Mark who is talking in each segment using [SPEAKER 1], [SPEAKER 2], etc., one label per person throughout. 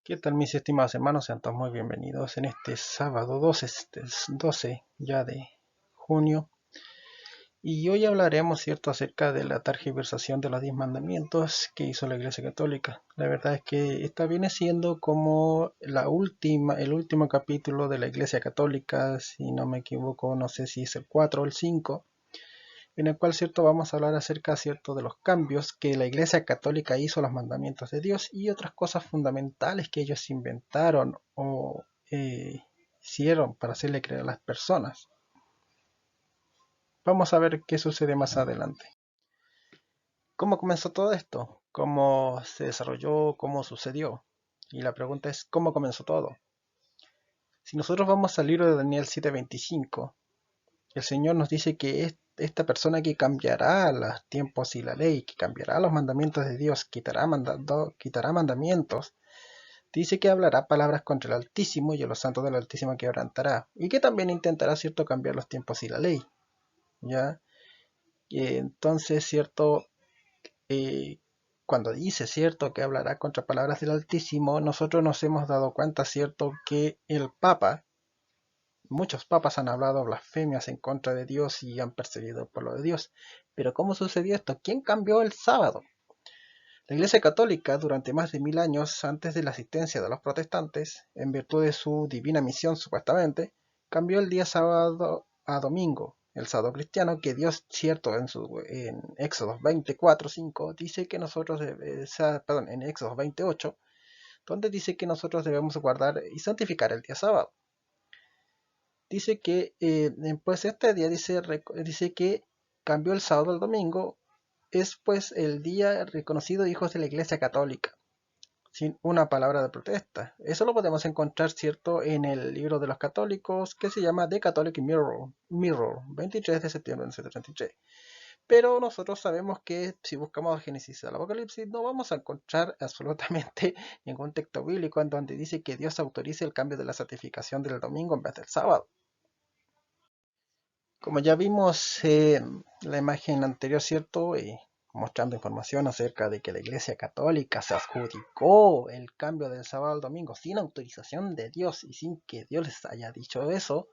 [SPEAKER 1] ¿Qué tal, mis estimados hermanos? Sean todos muy bienvenidos en este sábado 12, 12 ya de junio. Y hoy hablaremos, ¿cierto?, acerca de la tergiversación de los 10 mandamientos que hizo la Iglesia Católica. La verdad es que esta viene siendo como el último capítulo de la Iglesia Católica, si no me equivoco, no sé si es el 4 o el 5, en el cual, cierto, vamos a hablar acerca, cierto, de los cambios que la Iglesia Católica hizo a los mandamientos de Dios y otras cosas fundamentales que ellos inventaron o hicieron para hacerle creer a las personas. Vamos a ver qué sucede más adelante. ¿Cómo comenzó todo esto? ¿Cómo se desarrolló? ¿Cómo sucedió? Y la pregunta es, ¿cómo comenzó todo? Si nosotros vamos al libro de Daniel 7:25, el Señor nos dice que esta persona que cambiará los tiempos y la ley, que cambiará los mandamientos de Dios, quitará mandamientos, dice que hablará palabras contra el Altísimo y a los santos del Altísimo quebrantará, y que también intentará, cierto, cambiar los tiempos y la ley, ¿ya? Y entonces, cierto, eh, cuando dice, cierto, que hablará contra palabras del Altísimo, nosotros nos hemos dado cuenta, cierto, que muchos papas han hablado blasfemias en contra de Dios y han perseguido el pueblo de Dios. Pero ¿cómo sucedió esto? ¿Quién cambió el sábado? La Iglesia Católica, durante más de 1000 años antes de la asistencia de los protestantes, en virtud de su divina misión supuestamente, cambió el día sábado a domingo. El sábado cristiano, que Dios, cierto, en Éxodo 24:5, dice que nosotros, perdón, en Éxodo 28, donde dice que nosotros debemos guardar y santificar el día sábado. Dice que pues este día dice que cambió el sábado al domingo, es pues el día reconocido de hijos de la Iglesia Católica, sin una palabra de protesta. Eso lo podemos encontrar, cierto, en el libro de los católicos que se llama The Catholic Mirror 23 de septiembre de 1933. Pero nosotros sabemos que si buscamos Génesis al Apocalipsis no vamos a encontrar absolutamente ningún texto bíblico en donde dice que Dios autorice el cambio de la santificación del domingo en vez del sábado. Como ya vimos la imagen anterior, ¿cierto? Mostrando información acerca de que la Iglesia Católica se adjudicó el cambio del sábado al domingo sin autorización de Dios y sin que Dios les haya dicho eso,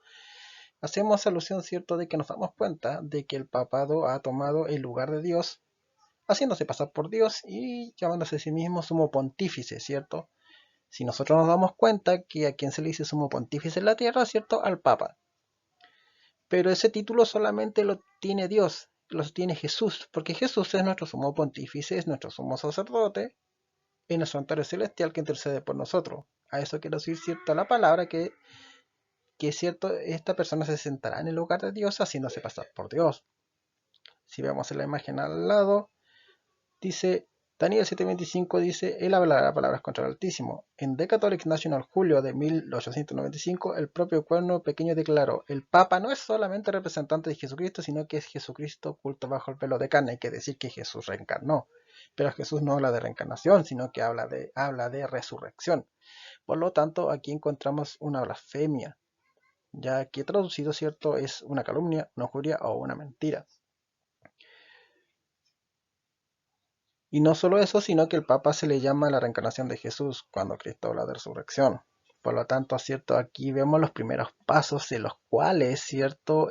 [SPEAKER 1] hacemos alusión, ¿cierto?, de que nos damos cuenta de que el papado ha tomado el lugar de Dios, haciéndose pasar por Dios y llamándose a sí mismo sumo pontífice, ¿cierto? Si nosotros nos damos cuenta que a quien se le dice sumo pontífice en la tierra, ¿cierto?, al Papa. Pero ese título solamente lo tiene Dios, lo tiene Jesús, porque Jesús es nuestro sumo pontífice, es nuestro sumo sacerdote en el santuario celestial que intercede por nosotros. A eso quiero decir, cierta la palabra que es cierto, esta persona se sentará en el lugar de Dios haciéndose pasar por Dios. Si vemos en la imagen al lado, dice Daniel 7:25, dice, él hablará palabras contra el Altísimo. En The Catholic National julio de 1895, el propio Cuerno Pequeño declaró, el Papa no es solamente representante de Jesucristo, sino que es Jesucristo oculto bajo el velo de carne. Hay que decir que Jesús reencarnó. Pero Jesús no habla de reencarnación, sino que habla de resurrección. Por lo tanto, aquí encontramos una blasfemia, ya que traducido, cierto, es una calumnia, una injuria o una mentira. Y no solo eso, sino que el Papa se le llama la reencarnación de Jesús cuando Cristo habla de resurrección. Por lo tanto, cierto, aquí vemos los primeros pasos en los cuales, cierto,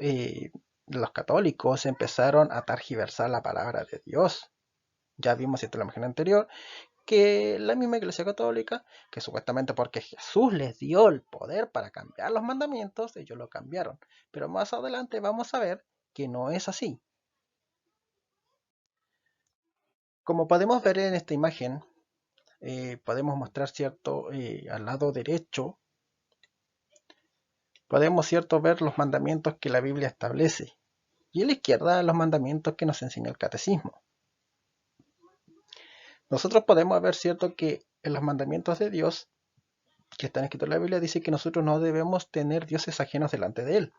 [SPEAKER 1] los católicos empezaron a tergiversar la palabra de Dios. Ya vimos, cierto, en la imagen anterior, que la misma Iglesia Católica, que supuestamente porque Jesús les dio el poder para cambiar los mandamientos, ellos lo cambiaron. Pero más adelante vamos a ver que no es así. Como podemos ver en esta imagen, podemos mostrar, cierto, al lado derecho, podemos, cierto, ver los mandamientos que la Biblia establece, y a la izquierda los mandamientos que nos enseña el catecismo. Nosotros podemos ver, cierto, que en los mandamientos de Dios que están escritos en la Biblia dice que nosotros no debemos tener dioses ajenos delante de él.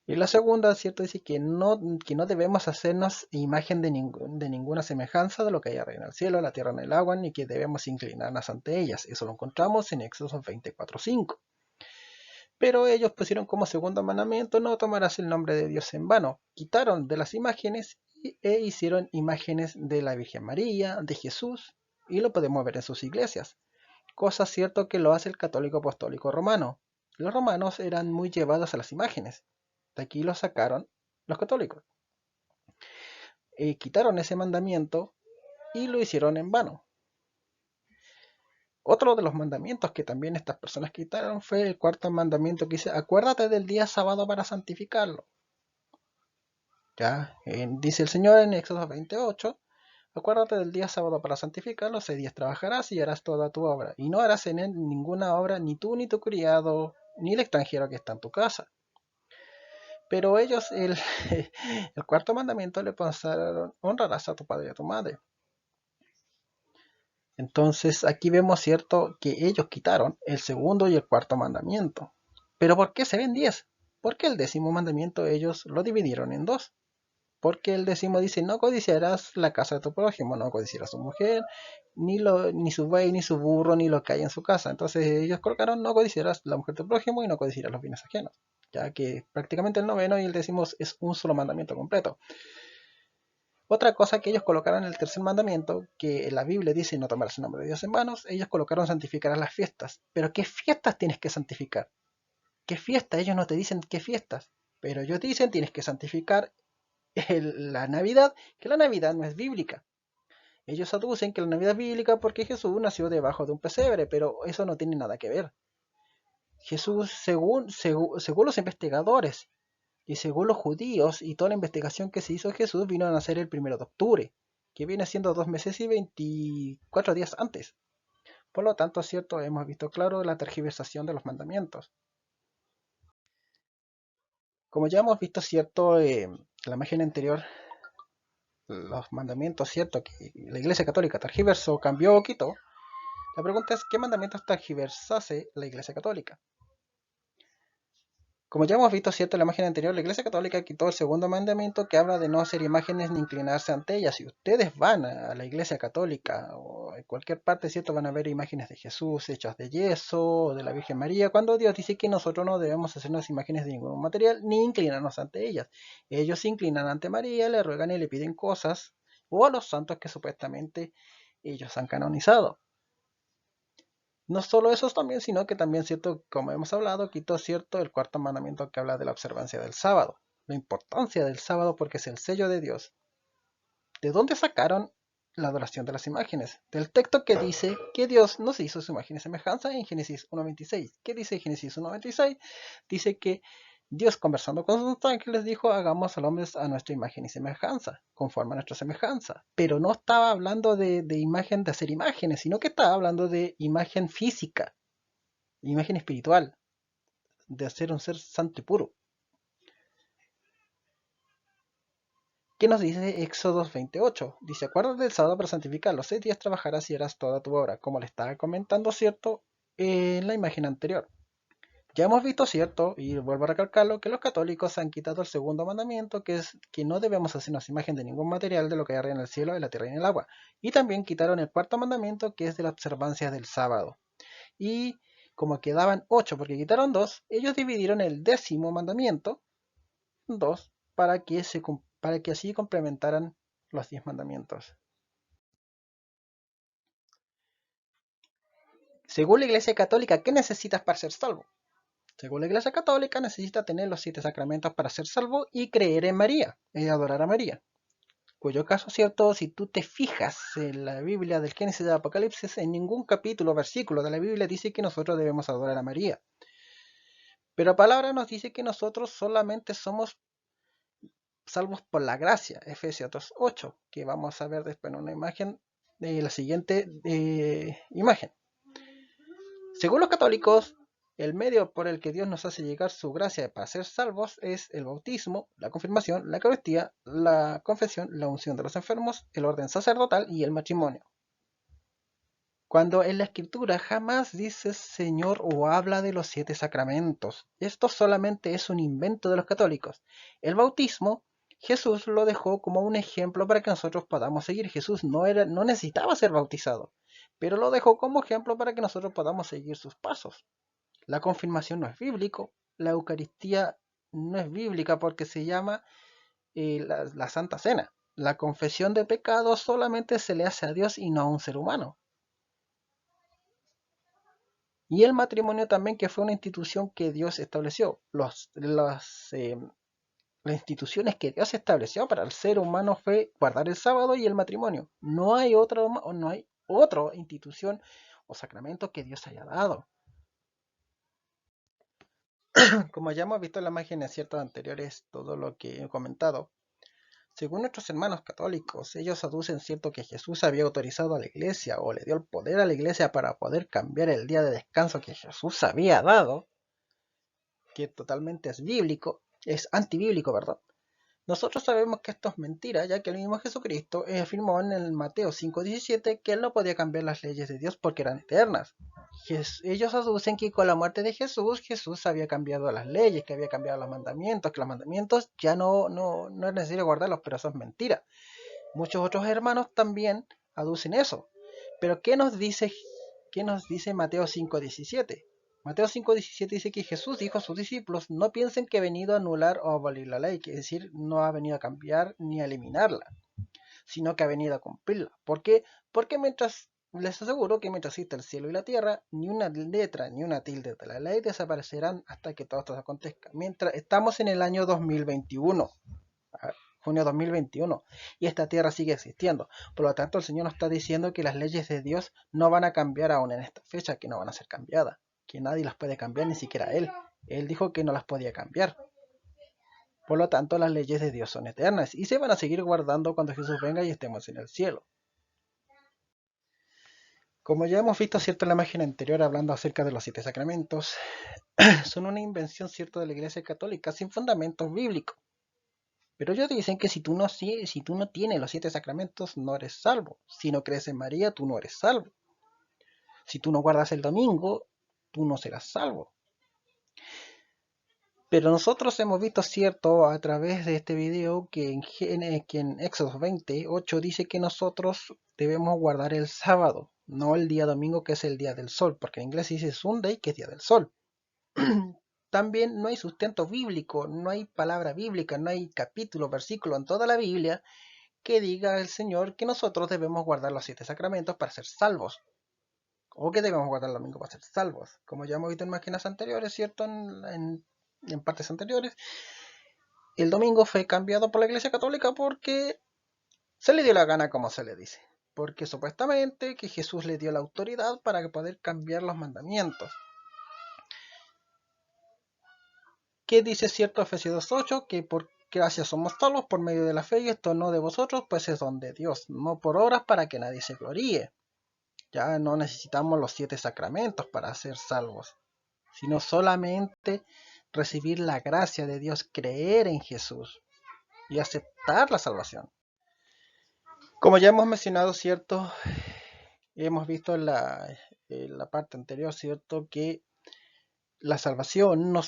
[SPEAKER 1] Y la segunda, cierto, dice que no debemos hacernos imagen de ninguna semejanza de lo que hay arriba en el cielo, la tierra, en el agua, ni que debemos inclinarnos ante ellas. Eso lo encontramos en Éxodo 24:5. Pero ellos pusieron como segundo mandamiento, no tomarás el nombre de Dios en vano. Quitaron de las imágenes e hicieron imágenes de la Virgen María, de Jesús, y lo podemos ver en sus iglesias. cosa cierto que lo hace el católico apostólico romano. Los romanos eran muy llevados a las imágenes. De aquí lo sacaron los católicos. Quitaron ese mandamiento y lo hicieron en vano. Otro de los mandamientos que también estas personas quitaron fue el cuarto mandamiento que dice, acuérdate del día sábado para santificarlo. Ya, dice el Señor en Éxodo 28, acuérdate del día sábado para santificarlo, 6 días trabajarás y harás toda tu obra, y no harás en él ninguna obra, ni tú, ni tu criado, ni el extranjero que está en tu casa. Pero ellos, el cuarto mandamiento le pasaron, honrarás a tu padre y a tu madre. Entonces aquí vemos, cierto, que ellos quitaron el segundo y el cuarto mandamiento. ¿Pero por qué se ven 10? Porque el décimo mandamiento ellos lo dividieron en dos. Porque el décimo dice, no codiciarás la casa de tu prójimo, no codiciarás a su mujer, ni su buey, ni su burro, ni lo que hay en su casa. Entonces ellos colocaron, no codiciarás la mujer de tu prójimo y no codiciarás los bienes ajenos. Ya que prácticamente el noveno y el décimo es un solo mandamiento completo. Otra cosa que ellos colocaron en el tercer mandamiento, que la Biblia dice no tomarás el nombre de Dios en vanos, ellos colocaron santificarás las fiestas. Pero ¿qué fiestas tienes que santificar? ¿Qué fiestas? Ellos no te dicen qué fiestas, pero ellos dicen tienes que santificar la Navidad, que la Navidad no es bíblica. Ellos aducen que la Navidad es bíblica porque Jesús nació debajo de un pesebre, pero eso no tiene nada que ver. Jesús, según los investigadores y según los judíos y toda la investigación que se hizo, Jesús vino a nacer el 1 de octubre, que viene siendo 2 meses y 24 días antes. Por lo tanto, cierto, hemos visto claro la tergiversación de los mandamientos. Como ya hemos visto, cierto, la imagen anterior, los mandamientos, cierto, que la Iglesia Católica tergiversó, cambió o quitó. La pregunta es, ¿qué mandamientos tergiversase la Iglesia Católica? Como ya hemos visto, cierto, en la imagen anterior, la Iglesia Católica quitó el segundo mandamiento que habla de no hacer imágenes ni inclinarse ante ellas. Si ustedes van a la Iglesia Católica o en cualquier parte, cierto, van a ver imágenes de Jesús hechas de yeso o de la Virgen María, cuando Dios dice que nosotros no debemos hacernos imágenes de ningún material ni inclinarnos ante ellas. Ellos se inclinan ante María, le ruegan y le piden cosas, o a los santos que supuestamente ellos han canonizado. No solo eso también, sino que también, cierto, como hemos hablado, quitó, cierto, el cuarto mandamiento que habla de la observancia del sábado. La importancia del sábado porque es el sello de Dios. ¿De dónde sacaron la adoración de las imágenes? Del texto que dice que Dios nos hizo su imagen y semejanza en Génesis 1.26. ¿Qué dice Génesis 1.26? Dice que Dios, conversando con sus ángeles, dijo, hagamos al hombre a nuestra imagen y semejanza, conforme a nuestra semejanza. Pero no estaba hablando de imagen, de hacer imágenes, sino que estaba hablando de imagen física, imagen espiritual, de ser un ser santo y puro. ¿Qué nos dice Éxodo 28? Dice, acuérdate del sábado para santificarlo, 6 días trabajarás y harás toda tu obra, como le estaba comentando, cierto, en la imagen anterior. Ya hemos visto, cierto, y vuelvo a recalcarlo, que los católicos han quitado el segundo mandamiento, que es que no debemos hacernos imagen de ningún material de lo que hay en el cielo, en la tierra y en el agua. Y también quitaron el cuarto mandamiento, que es de la observancia del sábado. Y como quedaban 8, porque quitaron 2, ellos dividieron el décimo mandamiento en 2 para que así complementaran los 10 mandamientos. Según la Iglesia Católica, ¿qué necesitas para ser salvo? Según la Iglesia Católica, necesita tener los 7 sacramentos para ser salvo y creer en María, y adorar a María. Cuyo caso, cierto, si tú te fijas en la Biblia del Génesis y del Apocalipsis, en ningún capítulo o versículo de la Biblia dice que nosotros debemos adorar a María. Pero la palabra nos dice que nosotros solamente somos salvos por la gracia, Efesios 2:8, que vamos a ver después en una imagen de la siguiente imagen. Según los católicos, el medio por el que Dios nos hace llegar su gracia para ser salvos es el bautismo, la confirmación, la Eucaristía, la confesión, la unción de los enfermos, el orden sacerdotal y el matrimonio. Cuando en la escritura jamás dice Señor o habla de los 7 sacramentos. Esto solamente es un invento de los católicos. El bautismo, Jesús lo dejó como un ejemplo para que nosotros podamos seguir. Jesús no necesitaba ser bautizado, pero lo dejó como ejemplo para que nosotros podamos seguir sus pasos. La confirmación no es bíblico, la Eucaristía no es bíblica porque se llama la Santa Cena. La confesión de pecados solamente se le hace a Dios y no a un ser humano. Y el matrimonio también, que fue una institución que Dios estableció. Las instituciones que Dios estableció para el ser humano fue guardar el sábado y el matrimonio. No hay otra institución o sacramento que Dios haya dado. Como ya hemos visto en las imágenes ciertas anteriores, todo lo que he comentado, según nuestros hermanos católicos, ellos aducen cierto que Jesús había autorizado a la iglesia o le dio el poder a la iglesia para poder cambiar el día de descanso que Jesús había dado, que totalmente es bíblico, es antibíblico, ¿verdad? Nosotros sabemos que esto es mentira, ya que el mismo Jesucristo afirmó en el Mateo 5:17 que él no podía cambiar las leyes de Dios porque eran eternas. Ellos aducen que con la muerte de Jesús había cambiado las leyes, que había cambiado los mandamientos, que los mandamientos ya no es necesario guardarlos, pero eso es mentira. Muchos otros hermanos también aducen eso. Pero qué nos dice Mateo 5:17? Mateo 5:17 dice que Jesús dijo a sus discípulos: no piensen que he venido a anular o abolir la ley, que es decir, no ha venido a cambiar ni a eliminarla, sino que ha venido a cumplirla. ¿Por qué? Porque les aseguro que mientras exista el cielo y la tierra, ni una letra ni una tilde de la ley desaparecerán hasta que todo esto acontezca. Mientras estamos en el año 2021, junio 2021, y esta tierra sigue existiendo. Por lo tanto, el Señor nos está diciendo que las leyes de Dios no van a cambiar aún en esta fecha, que no van a ser cambiadas, que nadie las puede cambiar, ni siquiera Él. Él dijo que no las podía cambiar. Por lo tanto, las leyes de Dios son eternas y se van a seguir guardando cuando Jesús venga y estemos en el cielo. Como ya hemos visto, cierto, en la imagen anterior, hablando acerca de los 7 sacramentos, son una invención, cierto, de la Iglesia Católica sin fundamentos bíblicos. Pero ellos dicen que si tú no tienes los 7 sacramentos, no eres salvo. Si no crees en María, tú no eres salvo. Si tú no guardas el domingo, tú no serás salvo. Pero nosotros hemos visto, cierto, a través de este video, que en Éxodo 28 dice que nosotros debemos guardar el sábado, no el día domingo, que es el día del sol, porque en inglés dice Sunday, que es día del sol. También no hay sustento bíblico, no hay palabra bíblica, no hay capítulo, versículo en toda la Biblia que diga el Señor que nosotros debemos guardar los 7 sacramentos para ser salvos, o que debemos guardar el domingo para ser salvos. Como ya hemos visto en máquinas anteriores, ¿cierto? En partes anteriores, el domingo fue cambiado por la Iglesia Católica porque se le dio la gana, como se le dice. Porque supuestamente que Jesús le dio la autoridad para poder cambiar los mandamientos. ¿Qué dice cierto Efesios 2:8? Que por gracia somos salvos por medio de la fe, y esto no de vosotros, pues es don de Dios, no por obras para que nadie se gloríe. Ya no necesitamos los 7 sacramentos para ser salvos, sino solamente recibir la gracia de Dios, creer en Jesús y aceptar la salvación. Como ya hemos mencionado, cierto, hemos visto en la parte anterior, cierto, que la salvación no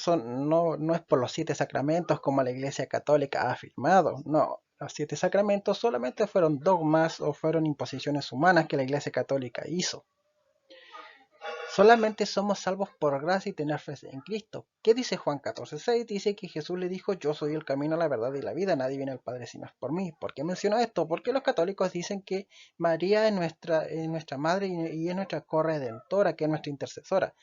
[SPEAKER 1] es por los 7 sacramentos como la Iglesia Católica ha afirmado. No, los 7 sacramentos solamente fueron dogmas o fueron imposiciones humanas que la Iglesia Católica hizo. Solamente somos salvos por gracia y tener fe en Cristo. ¿Qué dice Juan 14:6? Dice que Jesús le dijo: yo soy el camino, la verdad y la vida, nadie viene al Padre si no es por mí. ¿Por qué menciono esto? Porque los católicos dicen que María es nuestra madre y es nuestra corredentora, que es nuestra intercesora.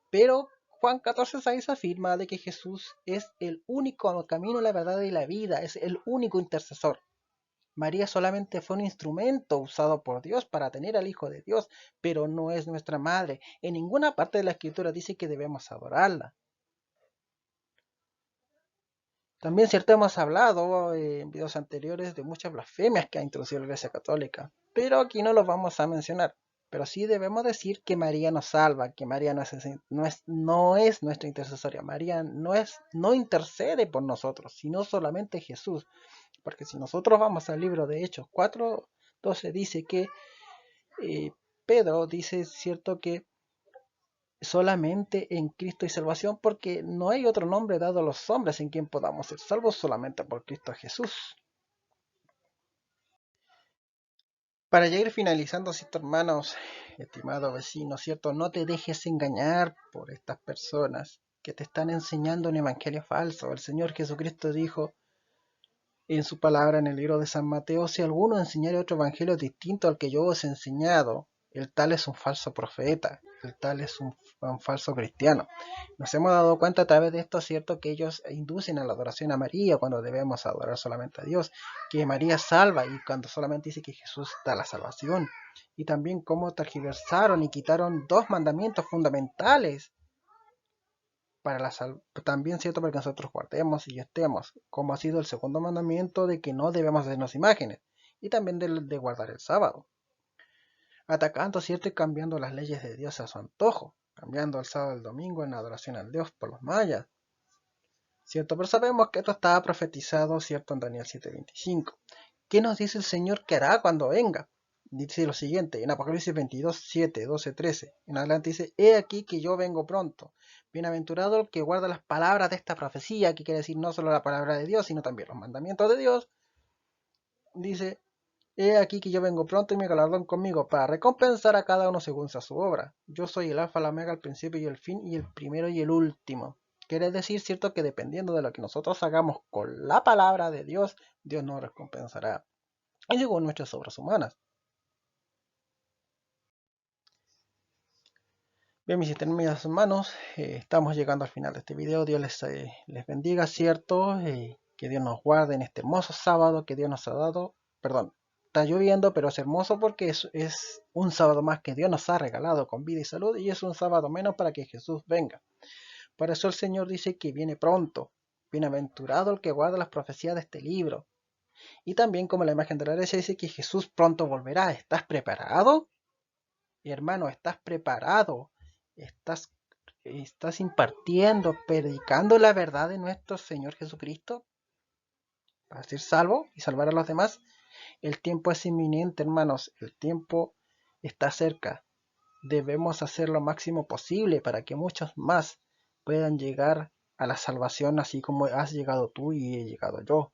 [SPEAKER 1] Pero Juan 14:6 afirma de que Jesús es el único camino, la verdad y la vida, es el único intercesor. María solamente fue un instrumento usado por Dios para tener al Hijo de Dios, pero no es nuestra madre. En ninguna parte de la Escritura dice que debemos adorarla. También, cierto, hemos hablado en videos anteriores de muchas blasfemias que ha introducido la Iglesia Católica, pero aquí no los vamos a mencionar. Pero sí debemos decir que María nos salva, que María no es nuestra intercesoria. María no intercede por nosotros, sino solamente Jesús. Porque si nosotros vamos al libro de Hechos 4:12, dice que Pedro dice, cierto, que solamente en Cristo hay salvación, porque no hay otro nombre dado a los hombres en quien podamos ser salvos, solamente por Cristo Jesús. Para ya ir finalizando, cierto, hermanos, estimado vecino, cierto, no te dejes engañar por estas personas que te están enseñando un evangelio falso. El Señor Jesucristo dijo en su palabra en el libro de San Mateo: si alguno enseñare otro evangelio distinto al que yo os he enseñado, el tal es un falso profeta, el tal es un falso cristiano. Nos hemos dado cuenta a través de esto, ¿cierto?, que ellos inducen a la adoración a María cuando debemos adorar solamente a Dios, que María salva y cuando solamente dice que Jesús da la salvación. Y también cómo tergiversaron y quitaron dos mandamientos fundamentales para la también, ¿cierto?, para que nosotros guardemos y estemos, como ha sido el segundo mandamiento de que no debemos hacernos imágenes, y también de guardar el sábado, atacando, ¿cierto?, y cambiando las leyes de Dios a su antojo, cambiando el sábado y el domingo en adoración al Dios por los mayas, ¿cierto? Pero sabemos que esto estaba profetizado, ¿cierto?, en Daniel 7:25. ¿Qué nos dice el Señor que hará cuando venga? Dice lo siguiente, en Apocalipsis 22, 7, 12, 13, en adelante dice, he aquí que yo vengo pronto. Bienaventurado el que guarda las palabras de esta profecía, que quiere decir no solo la palabra de Dios, sino también los mandamientos de Dios. Dice, he aquí que yo vengo pronto y mi galardón conmigo para recompensar a cada uno según sea su obra. Yo soy el alfa, la omega, el principio y el fin, y el primero y el último. Quiere decir, ¿cierto?, que dependiendo de lo que nosotros hagamos con la palabra de Dios, Dios nos recompensará. Y según nuestras obras humanas. Bien, mis intermedias hermanos, estamos llegando al final de este video. Dios les bendiga, ¿cierto? Que Dios nos guarde en este hermoso sábado que Dios nos ha dado. Perdón, está lloviendo, pero es hermoso porque es un sábado más que Dios nos ha regalado con vida y salud, y es un sábado menos para que Jesús venga. Por eso el Señor dice que viene pronto. Bienaventurado el que guarda las profecías de este libro. Y también, como la imagen de la derecha dice que Jesús pronto volverá. ¿Estás preparado? Hermano, ¿estás preparado? ¿Estás impartiendo, predicando la verdad de nuestro Señor Jesucristo para ser salvo y salvar a los demás? El tiempo es inminente, hermanos. El tiempo está cerca. Debemos hacer lo máximo posible para que muchos más puedan llegar a la salvación, así como has llegado tú y he llegado yo.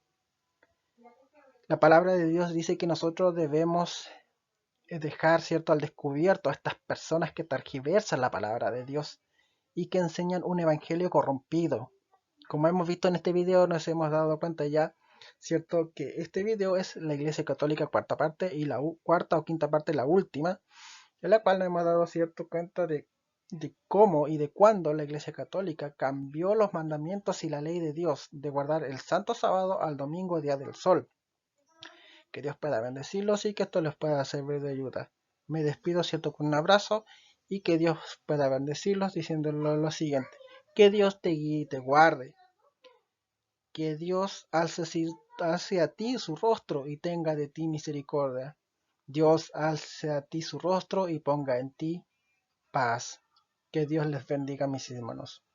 [SPEAKER 1] La palabra de Dios dice que nosotros debemos dejar, ¿cierto?, al descubierto a estas personas que tergiversan la palabra de Dios y que enseñan un evangelio corrompido. Como hemos visto en este video, nos hemos dado cuenta ya, ¿cierto?, que este video es la Iglesia Católica cuarta parte y la cuarta o quinta parte, la última, en la cual nos hemos dado cierto cuenta de cómo y de cuándo la Iglesia Católica cambió los mandamientos y la ley de Dios de guardar el santo sábado al domingo, día del sol. Que Dios pueda bendecirlos y que esto les pueda servir de ayuda. Me despido, ¿cierto?, con un abrazo, y que Dios pueda bendecirlos diciéndoles lo siguiente: que Dios te guíe y te guarde, que Dios alce a ti su rostro y tenga de ti misericordia. Dios alce a ti su rostro y ponga en ti paz. Que Dios les bendiga, mis hermanos.